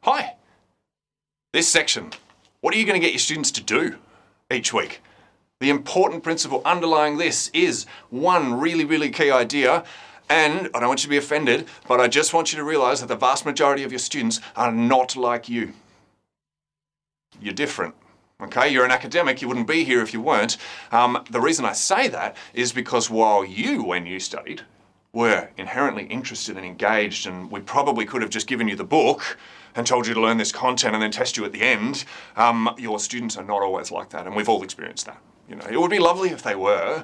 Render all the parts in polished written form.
Hi. This section, what are you going to get your students to do each week? The important principle underlying this is one really key idea, and I don't want you to be offended, but I just want you to realize that the vast majority of your students are not like you. You're different. Okay, you're an academic, you wouldn't be here if you weren't. The reason I say that is because while you, when you studied, were inherently interested and engaged, and we probably could have just given you the book and told you to learn this content and then test you at the end, your students are not always like that, and we've all experienced that. You know, it would be lovely if they were,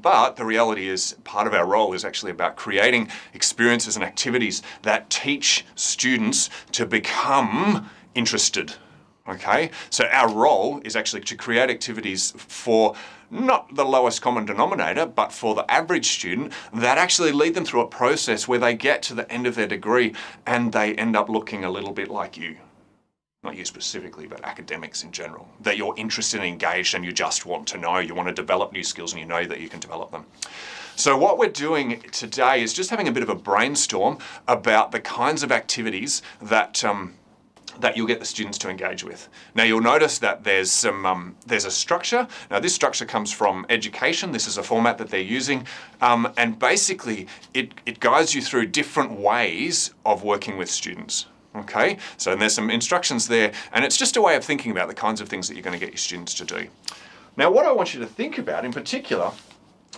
but the reality is part of our role is actually about creating experiences and activities that teach students to become interested. Okay, so our role is actually to create activities for not the lowest common denominator, but for the average student that actually lead them through a process where they get to the end of their degree and they end up looking a little bit like you. Not you specifically, but academics in general. That you're interested and engaged and you just want to know, you want to develop new skills and you know that you can develop them. So what we're doing today is just having a bit of a brainstorm about the kinds of activities that you'll get the students to engage with. Now you'll notice that there's a structure. Now this structure comes from education. This is a format that they're using, and basically it guides you through different ways of working with students. Okay, so there's some instructions there, and it's just a way of thinking about the kinds of things that you're going to get your students to do. Now what I want you to think about in particular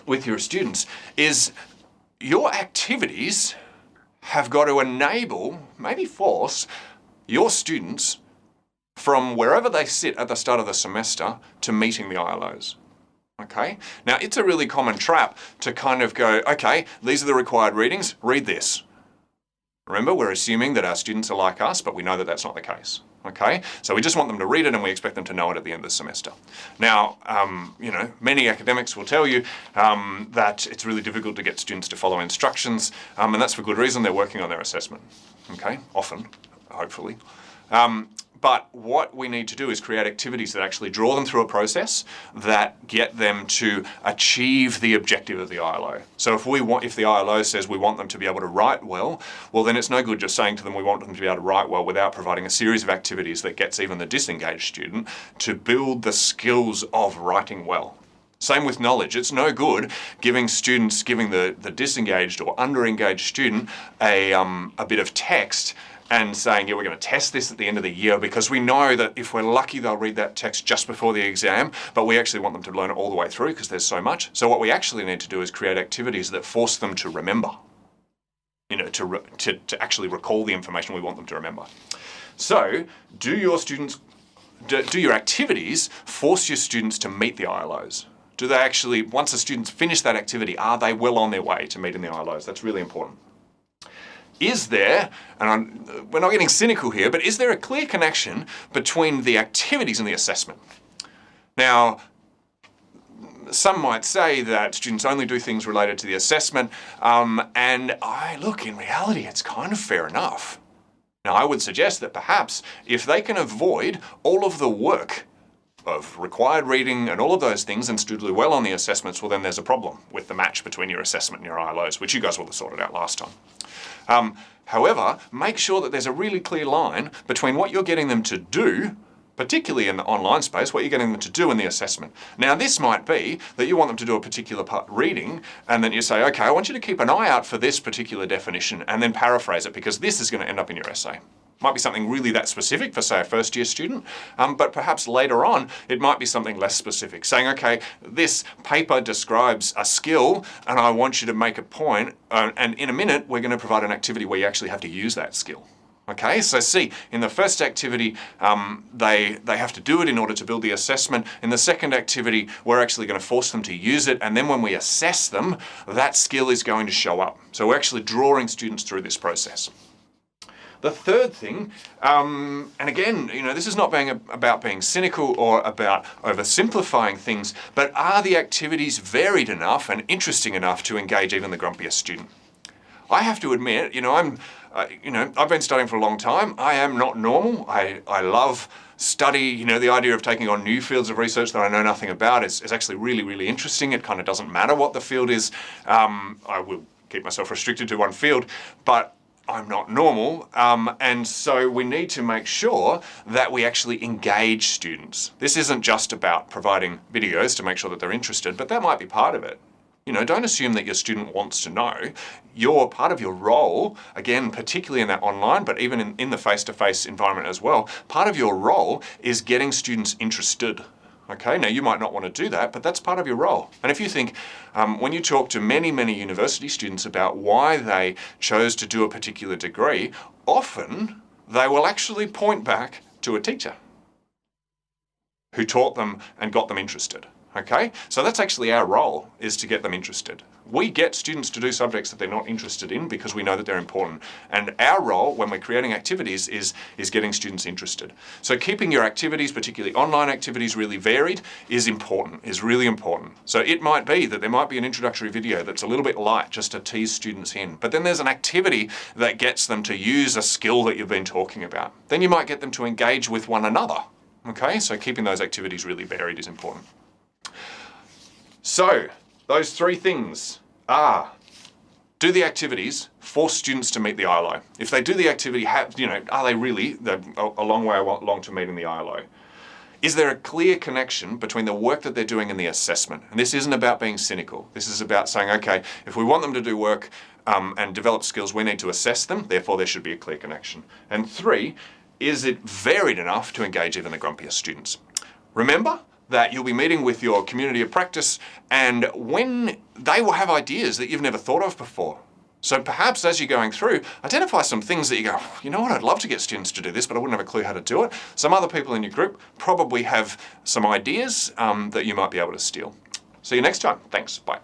with your students is your activities have got to enable, maybe force, your students from wherever they sit at the start of the semester to meeting the ILOs. Okay? Now it's a really common trap to kind of go, okay, these are the required readings, read this. Remember, we're assuming that our students are like us, but we know that that's not the case. Okay? So we just want them to read it and we expect them to know it at the end of the semester. Now, you know, many academics will tell you that it's really difficult to get students to follow instructions, and that's for good reason. They're working on their assessment. Okay? Often. Hopefully. But what we need to do is create activities that actually draw them through a process that get them to achieve the objective of the ILO. So if the ILO says we want them to be able to write well, then it's no good just saying to them we want them to be able to write well without providing a series of activities that gets even the disengaged student to build the skills of writing well. Same with knowledge. It's no good giving the disengaged or under-engaged student a bit of text and saying, yeah, we're going to test this at the end of the year because we know that if we're lucky, they'll read that text just before the exam, but we actually want them to learn it all the way through because there's so much. So what we actually need to do is create activities that force them to remember, you know, to actually recall the information we want them to remember. So do your activities force your students to meet the ILOs? Do they actually, once the students finish that activity, are they well on their way to meeting the ILOs? That's really important. Is there, and we're not getting cynical here, but is there a clear connection between the activities and the assessment? Now, some might say that students only do things related to the assessment, and look, in reality, it's kind of fair enough. Now, I would suggest that perhaps if they can avoid all of the work of required reading and all of those things and still do well on the assessments, well then there's a problem with the match between your assessment and your ILOs, which you guys will have sorted out last time. However, make sure that there's a really clear line between what you're getting them to do, particularly in the online space, what you're getting them to do in the assessment. Now this might be that you want them to do a particular part reading and then you say, okay, I want you to keep an eye out for this particular definition and then paraphrase it because this is going to end up in your essay. Might be something really that specific for, say, a first-year student, but perhaps later on it might be something less specific, saying, okay, this paper describes a skill and I want you to make a point, and in a minute we're going to provide an activity where you actually have to use that skill. Okay, so see, in the first activity, they have to do it in order to build the assessment. In the second activity, we're actually going to force them to use it, and then when we assess them, that skill is going to show up. So we're actually drawing students through this process. The third thing, and again, you know, this is not about being cynical or about oversimplifying things, but are the activities varied enough and interesting enough to engage even the grumpiest student? I have to admit, you know, I've been studying for a long time. I am not normal. I love study, you know, the idea of taking on new fields of research that I know nothing about is actually really, really interesting. It kind of doesn't matter what the field is. I will keep myself restricted to one field, but I'm not normal. And so we need to make sure that we actually engage students. This isn't just about providing videos to make sure that they're interested, but that might be part of it. You know, don't assume that your student wants to know. Part of your role, again, particularly in that online, but even in the face-to-face environment as well, part of your role is getting students interested. Okay, now you might not want to do that, but that's part of your role. And if you think, when you talk to many, many university students about why they chose to do a particular degree, often they will actually point back to a teacher who taught them and got them interested. Okay, so that's actually our role, is to get them interested. We get students to do subjects that they're not interested in because we know that they're important. And our role when we're creating activities is getting students interested. So keeping your activities, particularly online activities, really varied is important, is really important. So it might be that there might be an introductory video that's a little bit light just to tease students in, but then there's an activity that gets them to use a skill that you've been talking about. Then you might get them to engage with one another. Okay, so keeping those activities really varied is important. So, those three things are: do the activities, force students to meet the ILO. If they do the activity, are they really a long way along to meeting the ILO? Is there a clear connection between the work that they're doing and the assessment? And this isn't about being cynical. This is about saying, okay, if we want them to do work and develop skills, we need to assess them, therefore there should be a clear connection. And 3, is it varied enough to engage even the grumpiest students? Remember that you'll be meeting with your community of practice, and when they will have ideas that you've never thought of before. So perhaps as you're going through, identify some things that you go, you know what, I'd love to get students to do this, but I wouldn't have a clue how to do it. Some other people in your group probably have some ideas that you might be able to steal. See you next time. Thanks. Bye.